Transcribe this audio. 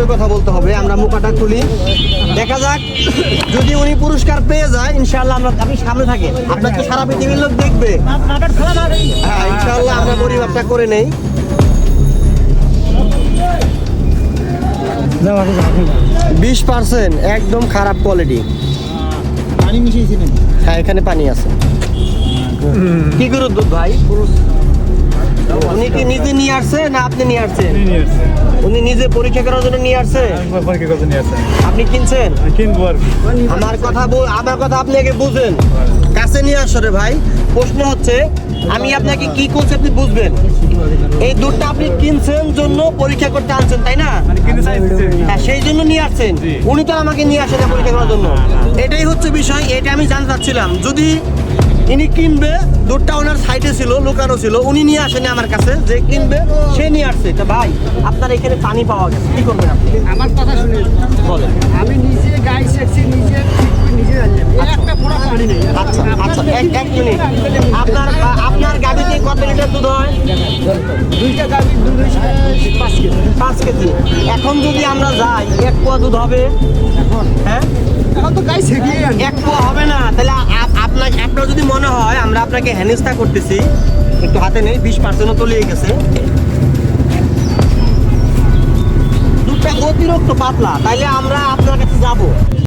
জোরে কথা বলতে হবে। আমরা মুখাটা খুলি, দেখা যাক যদি উনি পুরস্কার পেয়ে যায় ইনশাআল্লাহ। আমরা আপনি সামনে থাকে, আপনার তো সারা পৃথিবীর লোক দেখবে। হ্যাঁ ইনশাআল্লাহ আমরা পরিমাপটা করে নেই। যাও আগে যাও 20% একদম খারাপ কোয়ালিটি। পানি মিশিয়েছি নাকি? হ্যাঁ এখানে পানি আছে। কি গরুর দুধ ভাই? উনি কি নিজে নিয়ে আসছে না আপনি নিয়ে আসছেন? উনি নিজে পরীক্ষা করার জন্য নিয়ে আসছে? আপনি কিনছেন? কিনবো আর কি। আমার কথা আপনি আগে বুঝেন, কাছে নিয়ে আসো রে ভাই। প্রশ্ন হচ্ছে আমি আপনাকে কি করছি আপনি বুঝবেন। এই দুধটা আপনি কিনছেন জন্য পরীক্ষা করতে আনছেন তাই না? হ্যাঁ সেই জন্য নিয়ে আসছেন। উনি তো আমাকে নিয়ে আসেন না পরীক্ষা করার জন্য। এটাই হচ্ছে বিষয়, এটা আমি জানতে চাচ্ছিলাম। যদি ইনি কিনবে, দুধটা ওনার সাইডে ছিল, লুকানো ছিল, উনি নিয়ে আসেনি আমার কাছে, যে কিনবে সে নিয়ে আসছে। তা ভাই আপনার এখানে পানি পাওয়া গেছে, কি করবেন আপনি? আমার কথা শুনে বলেন। আমি নিজে গাই সেকছি, নিজে নিজে জানলাম একটা পুরো পানি নেই। আচ্ছা আচ্ছা এক মিনিট। আপনার গাড়িতে কত লিটার দুধ হয়? দুইটা গাভীর দুধ 5 কেজি। 5 কেজি। এখন যদি আমরা যাই 1 পোয়া দুধ হবে? এখন হ্যাঁ এখন তো গাই সেকিয়ে আনি। 1 পোয়া হবে না। তাহলে আপনার যদি মনে হয় আমরা আপনাকে হেনস্থা করতেছি, একটু হাতে নেই, 20% তলিয়ে গেছে। দুধটা অতিরিক্ত পাতলা, তাইলে আমরা আপনার কাছে যাবো।